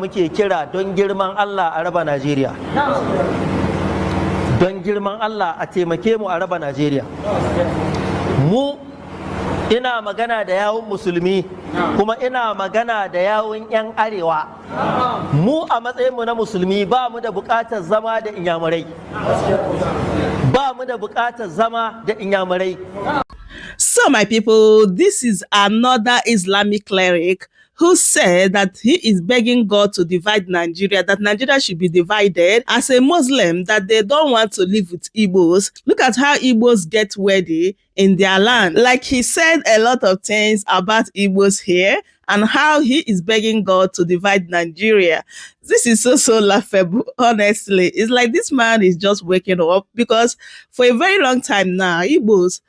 Muke kira don girman Allah a raba Najeriya. Don girman Allah a taimake mu a raba Najeriya. Mu ina magana da yawun musulmi kuma ina magana da yawun 'yan arewa. Mu a matsayinmu na musulmi ba mu da buƙatar zama da inyamurai. Ba mu da buƙatar zama da inyamurai. So my people, this is another Islamic cleric who said that he is begging God to divide Nigeria, that Nigeria should be divided. As a Muslim, that they don't want to live with Igbos. Look at how Igbos get wealthy in their land. Like he said a lot of things about Igbos here and how he is begging God to divide Nigeria. This is so laughable, honestly. It's like this man is just waking up, because for a very long time now, Igbos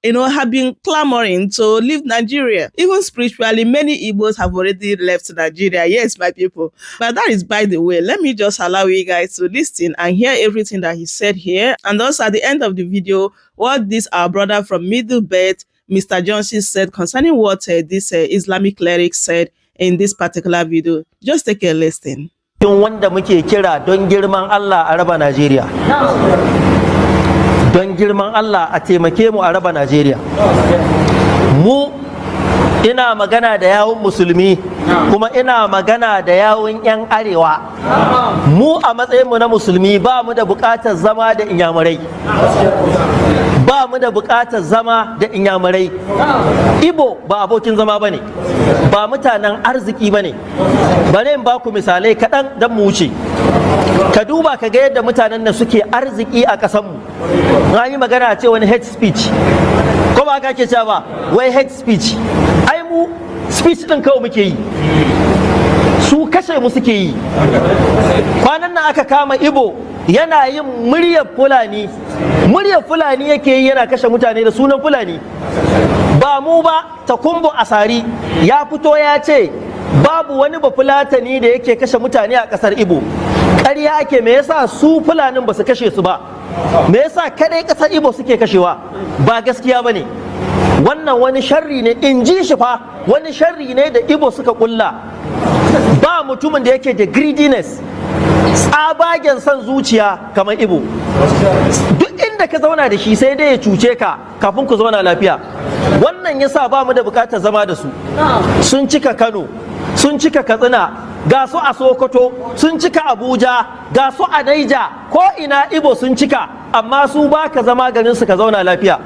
have been clamoring to leave Nigeria. Even spiritually, many Igbos have already left Nigeria. Yes, my people. But that is by the way. Let me just allow you guys to listen and hear everything that he said here. And also at the end of the video, what this our brother from Middle Belt, Mr. Johnson, said concerning what this Islamic cleric said in this particular video. Just take a listen. Wanda muke kira don girman Allah a raba Najeriya. Don girman Allah a taimake mu a raba Najeriya. Mu ina magana da yawun musulmi kuma ina magana da yawun 'yan arewa. Mu a matsayinmu na musulmi ba mu da buƙatar zama da inyamurai. Ba mu da buƙatar zama da inyamurai. Ibo ba abokin zama bane, ba mutanen arziki bane. Bari in ba ku misalai kaɗan don mu wuce. Ka duba ka ga yadda mutanen nan suke arziki a ƙasanmu. Na yi magana ce wani hate speech, ko ba ka ke cewa ba wai hate speech. Ai mu speech ɗin kawai muke yi, su kashe mu suke yi. Kwanan nan aka kama Ibo yana yin muryar Fulani, muryar Fulani yake yi yana kashe mutane da sunan Fulani. Ba mu ba, Takumbo Asari ya fito ya ce babu wani bafulatani da yake kashe mutane a ƙasar Ibo. Ƙarya ake, me yasa su Fulanin ba su kashe su ba? Me yasa kadai ƙasar Ibo suke kashewa? Ba gaskiya bane. Wannan wani sharri ne, in ji shi fa, wani sharri ne da Ibo suka kulla. Ba mutumin da yake da greediness, tsabagen son zuciya kamar Ibo. Duk inda ka zauna da shi sai dai ya cuce ka kafin ku zauna lafiya. Wannan yasa ba mu da bukatar zama da su. Sun cika Kano, sun cika Katsina, ga su a Sokoto, sun cika Abuja, ga su a Naija, ko ina Ibo sun cika, amma su ba ka zama garin su ka zauna lafiya.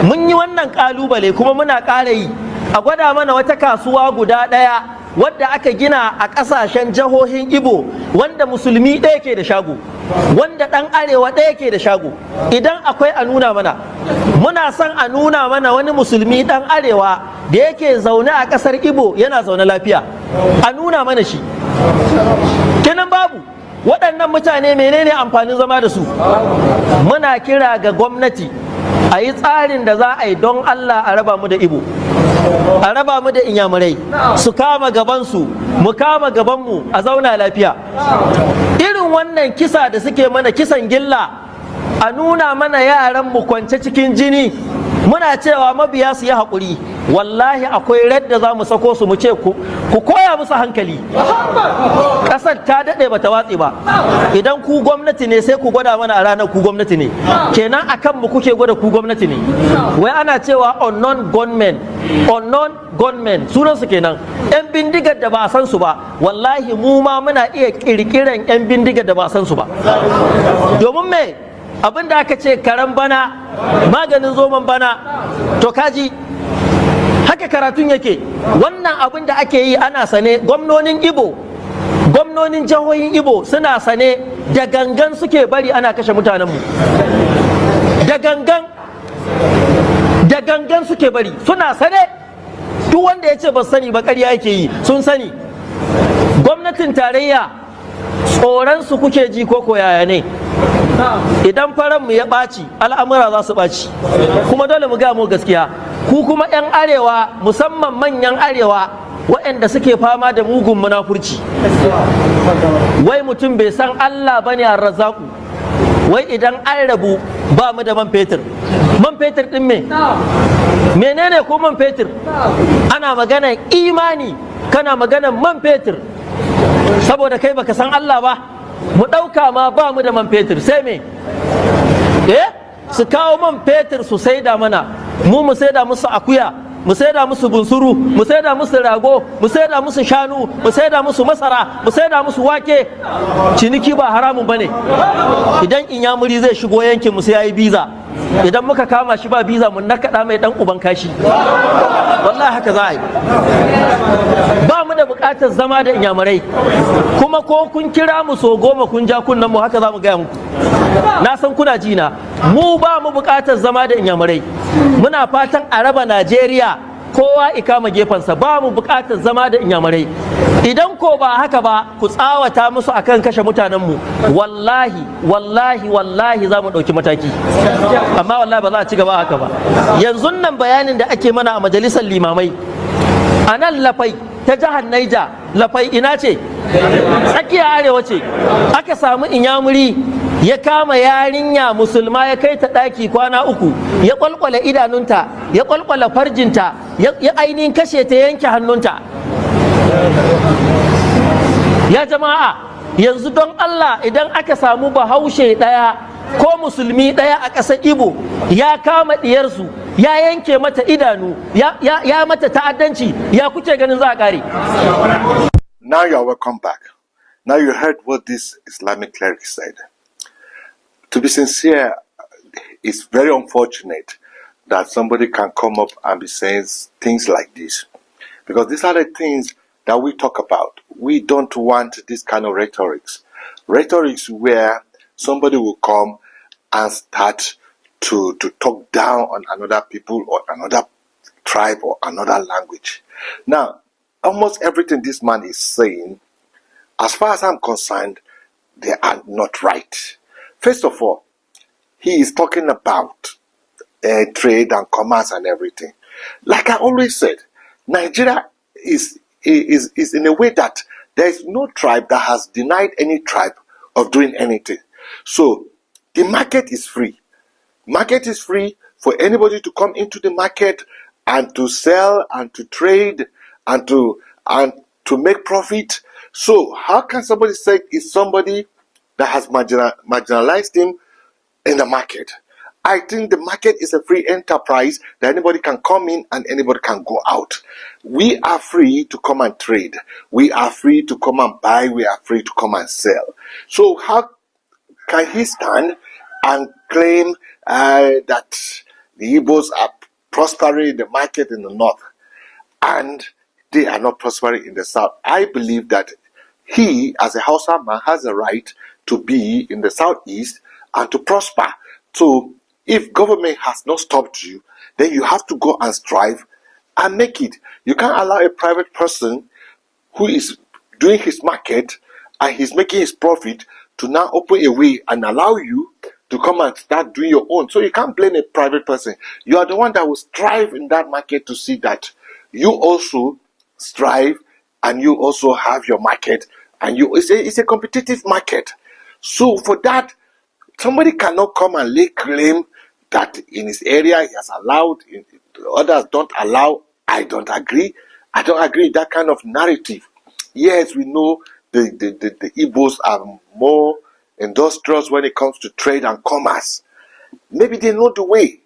Mun yi wannan kalubale kuma muna ƙara yi. A gwada mana wata kasuwa guda ɗaya wadda aka gina a ƙasashen jihohin Ibo, wanda musulmi ɗaya ke da shago, wanda ɗan arewa ɗaya ke da shago. Idan akwai a nuna mana. Muna son a nuna mana wani musulmi ɗan arewa da yake zaune a ƙasar Ibo yana zaune lafiya. A nuna mana shi. Kenan babu. Waɗannan mutane menene amfanin zama da su? Muna kira ga gwamnati a yi tsarin da za a yi don Allah a raba mu da Ibo, a raba mu da inyamurai, su kama gabansu, mu kama gabanmu, a zauna lafiya. Irin wannan kisa da suke mana, kisan gilla, a nuna mana yaran mu kwance cikin jini, muna cewa mabiya su yi haƙuri. Wallahi akwai radda za mu sako su mu ce ku koya musu hankali. Ƙasar ta daɗe ba ta watse ba. Idan ku gwamnati ne sai ku gwada mana a ranar ku gwamnati ne. Kenan akan mu kuke gwada ku gwamnati ne. Wai ana cewa unknown gunmen, unknown gunmen sunansu kenan. 'Yan bindigar da ba a san su ba. Wallahi mu ma muna iya ƙirƙiran 'yan bindigar da ba a san su ba. Domin me? Abin da aka ce karen bana maganin zoman bana, to kaji haka karatun yake. Wannan abin da ake yi ana sane. Gwamnonin Ibo, gwamnonin jihohin Ibo suna sane, da gangan suke bari ana kashe mutanenmu. Da gangan suke bari, suna sane. Duk wanda ya ce ba sani ba ƙarya yake yi, sun sani. Gwamnatin tarayya tsoronsu kuke ji ko yaya ne? Idan faranmu ya ɓaci, al'amura za su ɓaci, kuma dole mu ga mu gaskiya. Ku kuma 'yan arewa, musamman manyan arewa, waɗanda suke fama da mugun munafurci, wai mutum bai san Allah bane ar-Razzaqu. Wai idan an rabu ba mu da man fetur. Man fetur ɗin me? Menene ko man fetur? Ana magana imani, kana magana man fetur. saboda kai baka san Allah ba. Mu ɗauka ma ba mu da man fetur sai me su kawo man fetur su saida mana, mu saida musu akuya, mu saida musu bunsuru, mu saida musu rago, mu saida musu shanu, mu saida musu masara, mu saida musu wake. Ciniki ba haramun bane. Idan inyamuri zai shigo yankin mu sai yayi biza, idan muka kama shi ba biza mun nakaɗa mai dan uban kashi. Wallahi haka za a yi. Ba mu da buƙatar zama da inyamurai, kuma ko kun kira mu so 10 kun ja kunnan mu haka za mu gaya muku. Na san kuna jina. Mu ba mu buƙatar zama da inyamurai. Muna fatan a raba Najeriya, kowa ikama gefensa. Ba mu buƙatar zama da inyamurai. Idan ko ba haka ba, ku tsawata musu akan kashe mutanenmu. Wallahi za mu ɗauki mataki. Amma wallahi ba za a ci gaba haka ba. Yanzu nan bayanin da ake mana a majalisar limamai, a nan Lafai ta jihar Naija, Lafai ina ce? Tsakiya arewa ce. Aka samu inyamuri ya kama yarinya musulma ya kai ta ɗaki kwana 3, ya kwalkwala idanunta, ya kwalkwala farjinta, ya ainihin kashe ta, yanke hannunta. Ya jama'a, yanzu don Allah, idan aka samu bahaushe ɗaya ko musulmi ɗaya a ƙasar Igbo ya kama ɗiyarsu, ya yanke mata idanu, ya mata ta'addanci, ya kuke ganin za a ƙare? Now you are welcome back. Now you heard what this Islamic cleric said. To be sincere, it's very unfortunate that somebody can come up and be saying things like this. Because these are the things that we talk about. We don't want this kind of rhetorics. Rhetorics where somebody will come and start to talk down on another people or another tribe or another language. Now, almost everything this man is saying, as far as I'm concerned, they are not right. First of all, he is talking about trade and commerce and everything. Like I always said, Nigeria is in a way that there is no tribe that has denied any tribe of doing anything. So the market is free. Market is free for anybody to come into the market and to sell and to trade and to make profit. So how can somebody say it's somebody that has marginalized him in the market? I think the market is a free enterprise that anybody can come in and anybody can go out. We are free to come and trade. We are free to come and buy. We are free to come and sell. So how can he stand and claim that the Igbos are prospering in the market in the north and they are not prospering in the south? I believe that he, as a Hausa man, has a right to be in the southeast and to prosper. So if government has not stopped you, then you have to go and strive and make it. You can't allow a private person who is doing his market and he's making his profit to now open a way and allow you to come and start doing your own. So you can't blame a private person. You are the one that will strive in that market to see that you also strive and you also have your market, and it's a competitive market. So for that, somebody cannot come and lay claim that in his area he has allowed, others don't allow. I don't agree. I don't agree with that kind of narrative. Yes, we know the Igbos are more industrious when it comes to trade and commerce. Maybe they know the way.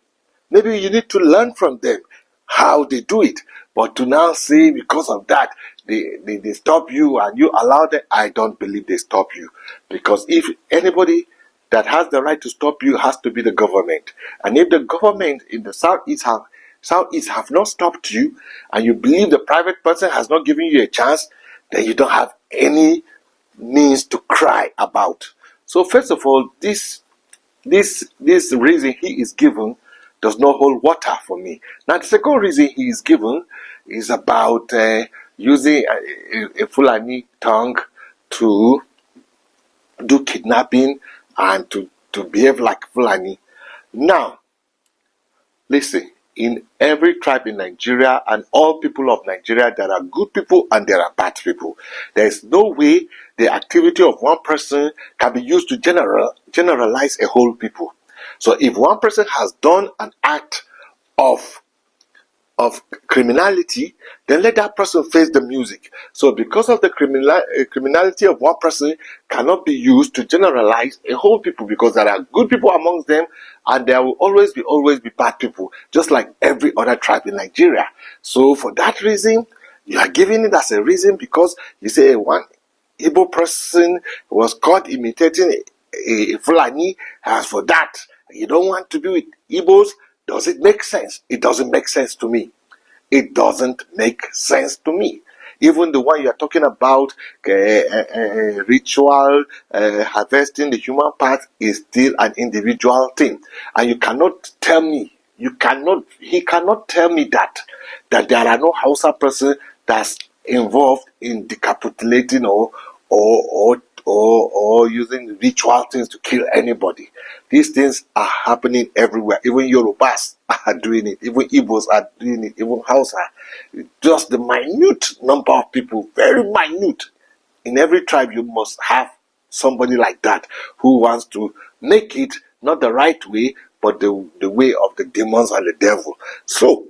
Maybe you need to learn from them how they do it. But to now say because of that, they stop you and you allow them, I don't believe they stop you. Because if anybody that has the right to stop you has to be the government. And if the government in the southeast have not stopped you, and you believe the private person has not given you a chance, then you don't have any means to cry about. So first of all, this reason he is given does not hold water for me. Now the second reason he is given is about using a Fulani tongue to do kidnapping and to behave like Fulani. Now, listen, in every tribe in Nigeria and all people of Nigeria, there are good people and there are bad people. There is no way the activity of one person can be used to generalize a whole people. So if one person has done an act of of criminality, then let that person face the music. So because of the criminality of one person cannot be used to generalize a whole people, because there are good people amongst them and there will always be bad people, just like every other tribe in Nigeria. So for that reason, you are giving it as a reason because you say one Igbo person was caught imitating a Fulani. As for that, you don't want to be with Igbos. Does it make sense? It doesn't make sense to me. It doesn't make sense to me. Even the one you are talking about, ritual, harvesting the human part, is still an individual thing. And you cannot tell me, he cannot tell me that there are no Hausa person that's involved in decapitating or using ritual things to kill anybody. These things are happening everywhere. Even Yorubas are doing it. Even Igbos are doing it. Even Hausa. Just the minute number of people, very minute. In every tribe, you must have somebody like that who wants to make it not the right way, but the way of the demons and the devil. So,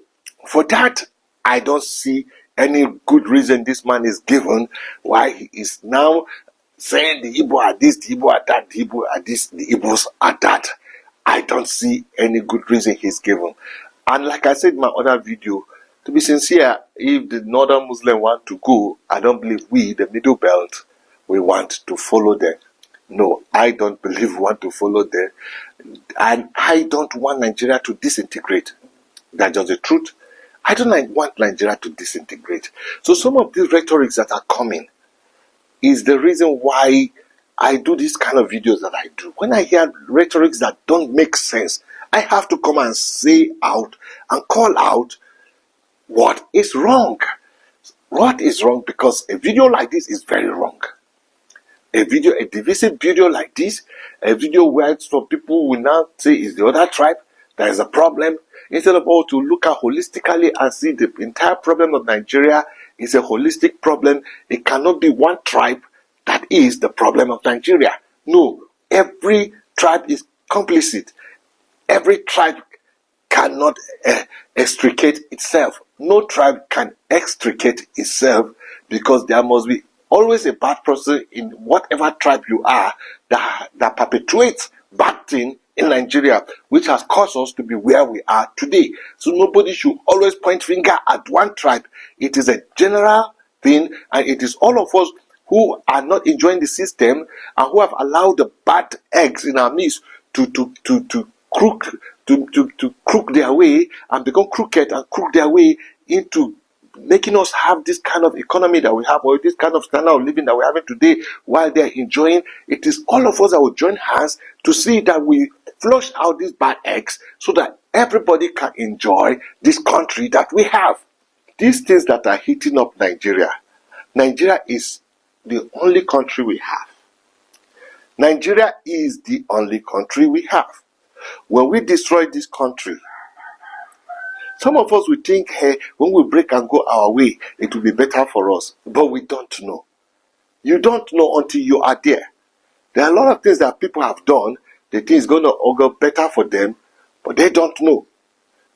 for that, I don't see any good reason this man is given why he is now saying the Igbo are this, the Igbo are that, the Igbo are this, the Igbos are that. I don't see any good reason he's given. And like I said in my other video, to be sincere, if the northern Muslim want to go, I don't believe we, the middle belt, we want to follow them. No, I don't believe we want to follow them. And I don't want Nigeria to disintegrate. That's just the truth. I don't want Nigeria to disintegrate. So some of these rhetorics that are coming is the reason why I do this kind of videos that I do. When I hear rhetorics that don't make sense, I have to come and say out and call out what is wrong. What is wrong? Because a video like this is very wrong. A divisive video like this, a video where some people will now say is the other tribe, there is a problem. Instead of all to look at holistically and see the entire problem of Nigeria is a holistic problem. It cannot be one tribe that is the problem of Nigeria. No, every tribe is complicit. Every tribe cannot extricate itself. No tribe can extricate itself, because there must be always a bad person in whatever tribe you are that perpetuates bad thing in Nigeria, which has caused us to be where we are today. So nobody should always point finger at one tribe. It is a general thing, and it is all of us who are not enjoying the system and who have allowed the bad eggs in our midst to crook their way and become crooked and crook their way into making us have this kind of economy that we have, or this kind of standard of living that we're having today while they're enjoying. It is all of us that will join hands to see that we flush out these bad eggs so that everybody can enjoy this country that we have. These things that are heating up Nigeria is the only country we have. Nigeria is the only country we have. When we destroy this country, some of us will think, hey, when we break and go our way, it will be better for us. But we don't know. You don't know until you are there. There are a lot of things that people have done. They think it's going to augur better for them, but they don't know.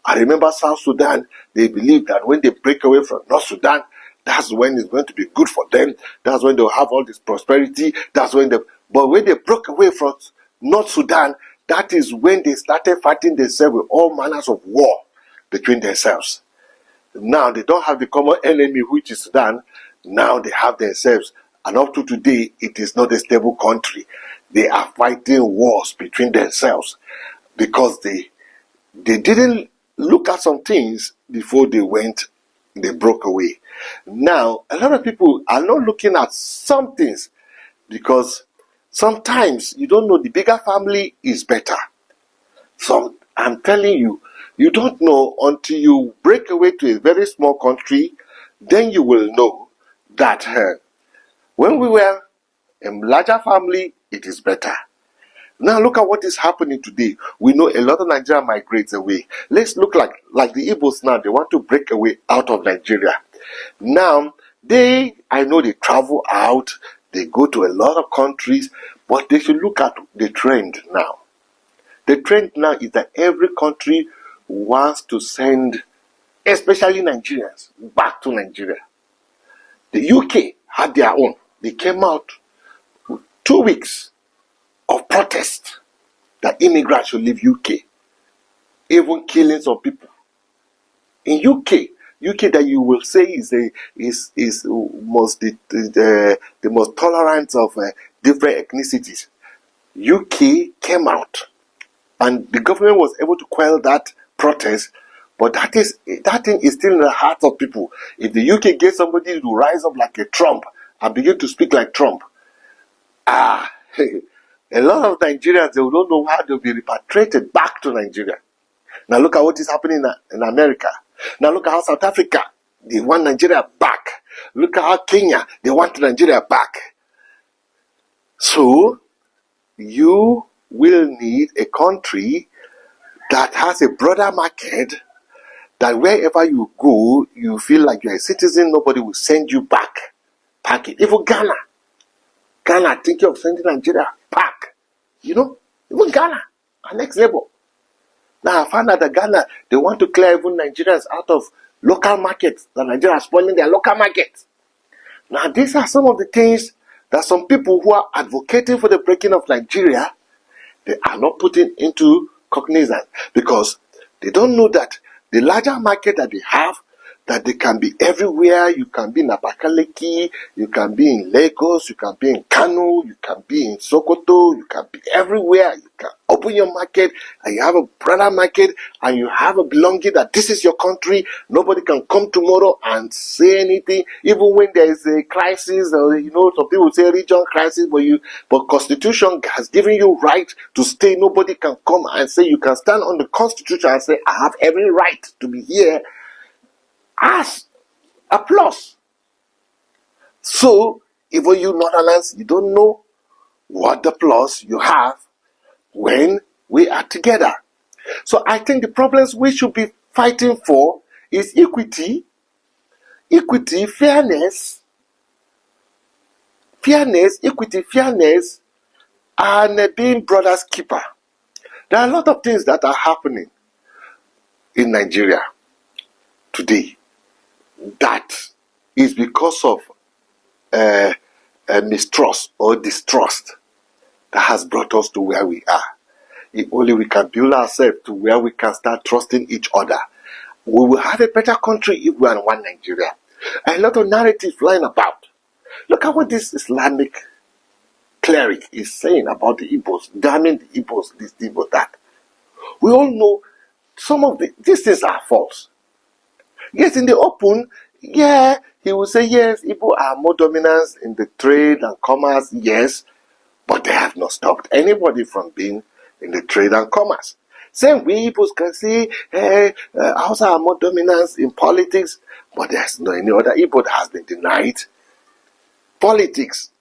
I remember South Sudan, they believe that when they break away from North Sudan, that's when it's going to be good for them. That's when they'll have all this prosperity. But when they broke away from North Sudan, that is when they started fighting themselves with all manners of war between themselves. Now they don't have the common enemy, which is Sudan. Now they have themselves. And up to today, it is not a stable country. They are fighting wars between themselves because they didn't look at some things before they broke away. Now, a lot of people are not looking at some things because sometimes you don't know the bigger family is better. I'm telling you, you don't know until you break away to a very small country, then you will know that when we were a larger family, it is better. Now look at what is happening today. We know a lot of Nigeria migrates away. Let's look like the Igbos now. They want to break away out of Nigeria. Now, I know they travel out, they go to a lot of countries, but they should look at the trend now. The trend now is that every country wants to send especially Nigerians, back to Nigeria. The UK had their own. They came out 2 weeks of protest that immigrants should leave UK, even killing some people. In UK that you will say is the most tolerant of different ethnicities. UK came out, and the government was able to quell that protest. But that thing is still in the hearts of people. If the UK gets somebody to rise up like a Trump and begin to speak like Trump, a lot of Nigerians, they don't know how they'll be repatriated back to Nigeria. Now look at what is happening in America. Now look at how South Africa, they want Nigeria back. Look at how Kenya, they want Nigeria back. So, you will need a country that has a broader market, that wherever you go, you feel like you're a citizen, nobody will send you back. Pack it. Even Ghana, thinking of sending Nigeria back. Even Ghana, our next level. Now I found out that Ghana, they want to clear even Nigerians out of local markets. The Nigerians spoiling their local markets. Now these are some of the things that some people who are advocating for the breaking of Nigeria, they are not putting into cognizance, because they don't know that the larger market that they have, that they can be everywhere. You can be in Abakaliki, you can be in Lagos, you can be in Kano, you can be in Sokoto, you can be everywhere. You can open your market, and you have a broader market, and you have a belonging that this is your country. Nobody can come tomorrow and say anything, even when there is a crisis, or some people say region crisis, but Constitution has given you right to stay. Nobody can come and say, you can stand on the Constitution and say, I have every right to be here, as a plus. So, even you Northerners, you don't know what the plus you have when we are together. So I think the problems we should be fighting for is equity, fairness, and being brother's keeper. There are a lot of things that are happening in Nigeria today that is because of mistrust or distrust that has brought us to where we are. If only we can build ourselves to where we can start trusting each other, we will have a better country if we are in one Nigeria. A lot of narratives flying about. Look at what this Islamic cleric is saying about the Igbos, damning the Igbos, this, Igbo, that. We all know some of these things are false. Yes, in the open, he will say, yes, Igbo are more dominant in the trade and commerce, yes, but they have not stopped anybody from being in the trade and commerce. Same way Igbos can say, Hausa are more dominant in politics, but there's no any other Igbo that has been denied politics.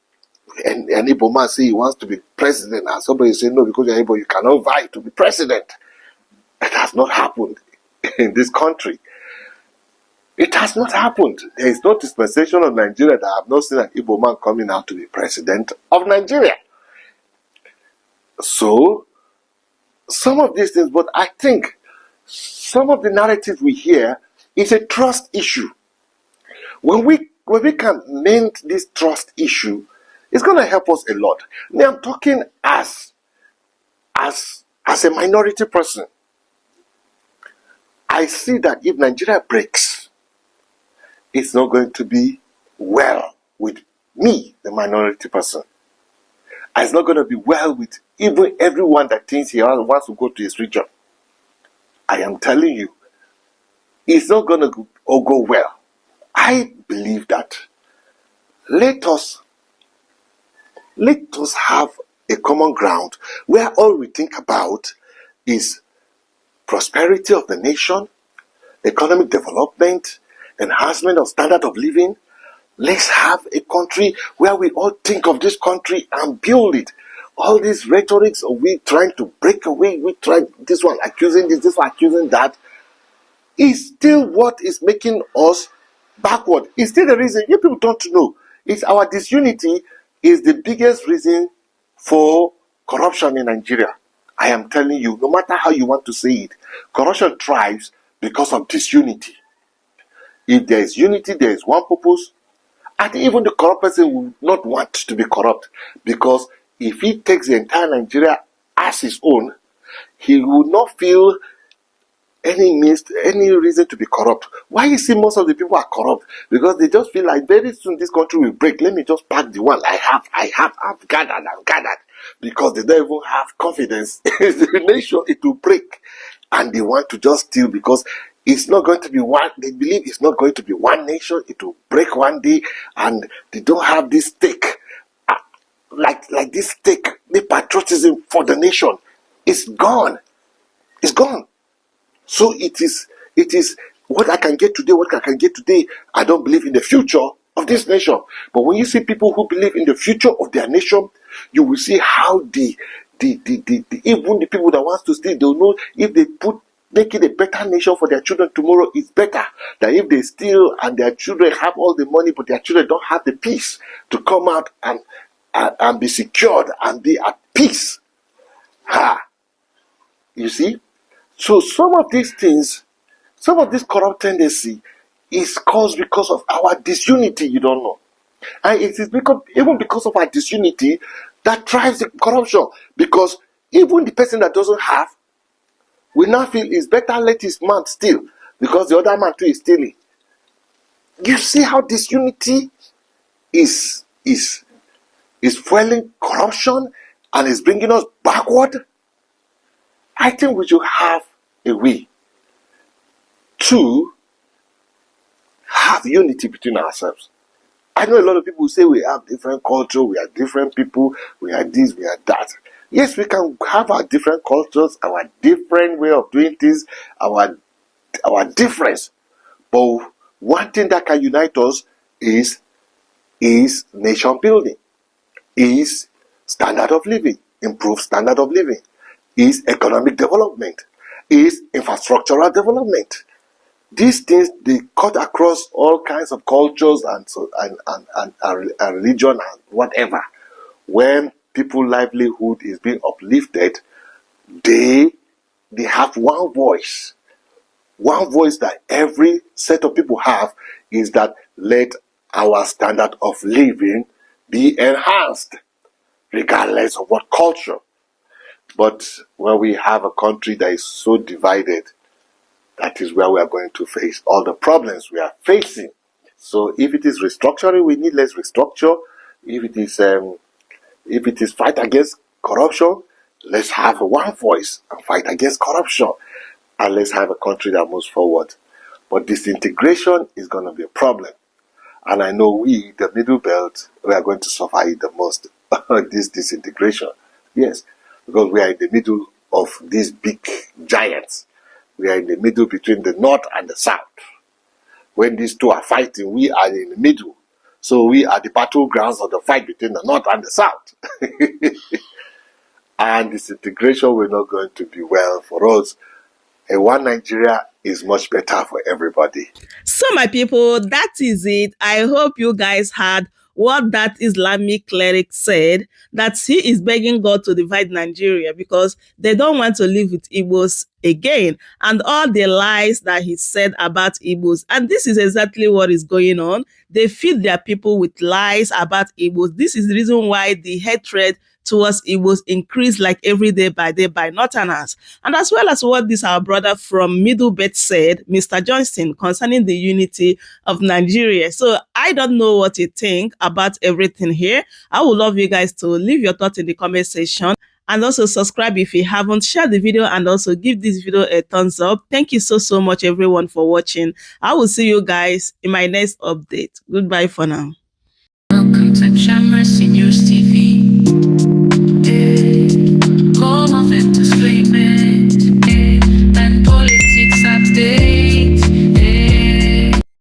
And Igbo man say he wants to be president, and somebody say, no, because you're Igbo, you cannot vie to be president. It has not happened in this country. It has not happened. There is no dispensation of Nigeria that I have not seen an Igbo man coming out to be president of Nigeria. So, some of these things, but I think some of the narrative we hear is a trust issue. When we can mend this trust issue, it's going to help us a lot. Now, I'm talking as a minority person. I see that if Nigeria breaks, it's not going to be well with me, the minority person. It's not going to be well with even everyone that thinks he wants to go to his region. I am telling you, it's not going to go well. I believe that let us have a common ground where all we think about is prosperity of the nation, economic development, enhancement of standard of living. Let's have a country where we all think of this country and build it. All these rhetorics of we trying to break away, we try this one accusing this one accusing that, is still what is making us backward. It's still the reason you people don't know. It's our disunity is the biggest reason for corruption in Nigeria. I am telling you, no matter how you want to say it, corruption thrives because of disunity. If there is unity, there is one purpose. And even the corrupt person will not want to be corrupt, because if he takes the entire Nigeria as his own, he will not feel any reason to be corrupt. Why you see most of the people are corrupt? Because they just feel like very soon this country will break. Let me just pack the one I've gathered. Because they don't even have confidence in the nation, it will break. And they want to just steal, because it's not going to be one. They believe it's not going to be one nation. It will break one day, and they don't have this stake, like this stake, the patriotism for the nation. It's gone. It's gone. So it is what I can get today. I don't believe in the future of this nation. But when you see people who believe in the future of their nation, you will see how the even the people that wants to steal, they'll know if they make it a better nation for their children tomorrow, it's better than if they steal and their children have all the money, but their children don't have the peace to come out and be secured and be at peace. You see? So some of these things, some of this corrupt tendency is caused because of our disunity, you don't know. And it is even because of our disunity that drives the corruption. Because even the person that doesn't have will now feel it's better let his man steal, because the other man too is stealing. You see how disunity is fueling corruption and is bringing us backward? I think we should have a way to have unity between ourselves. I know a lot of people say we have different culture, we are different people, we are this, we are that. Yes, we can have our different cultures, our different way of doing things, our difference. But one thing that can unite us is nation building, is standard of living, improved standard of living, is economic development, is infrastructural development. These things, they cut across all kinds of cultures and religion and whatever. When people's livelihood is being uplifted, they have one voice. One voice that every set of people have is that let our standard of living be enhanced, regardless of what culture. But when we have a country that is so divided, that is where we are going to face all the problems we are facing. So if it is restructuring, we need less restructure. If it is fight against corruption, let's have one voice and fight against corruption. And let's have a country that moves forward. But disintegration is going to be a problem. And I know we, the middle belt, we are going to suffer it the most, this disintegration. Yes, because we are in the middle of these big giants. We are in the middle between the north and the south. When these two are fighting, we are in the middle. So we are the battlegrounds of the fight between the north and the south. And disintegration will not going to be well for us. And one Nigeria is much better for everybody. So my people, that is it. I hope you guys heard what that Islamic cleric said, that he is begging God to divide Nigeria because they don't want to live with Igbos again, and all the lies that he said about Igbos. And this is exactly what is going on. They feed their people with lies about Igbos. This is the reason why the hatred towards Igbos increase like every day by Northerners. And as well as what this our brother from Middle Belt said, Mr. Johnston, concerning the unity of Nigeria. So I don't know what you think about everything here. I would love you guys to leave your thoughts in the comment section. And also subscribe if you haven't, share the video, and also give this video a thumbs up. Thank you so much everyone for watching. I will see you guys in my next update. Goodbye for now. Welcome to Chamber Seniors TV.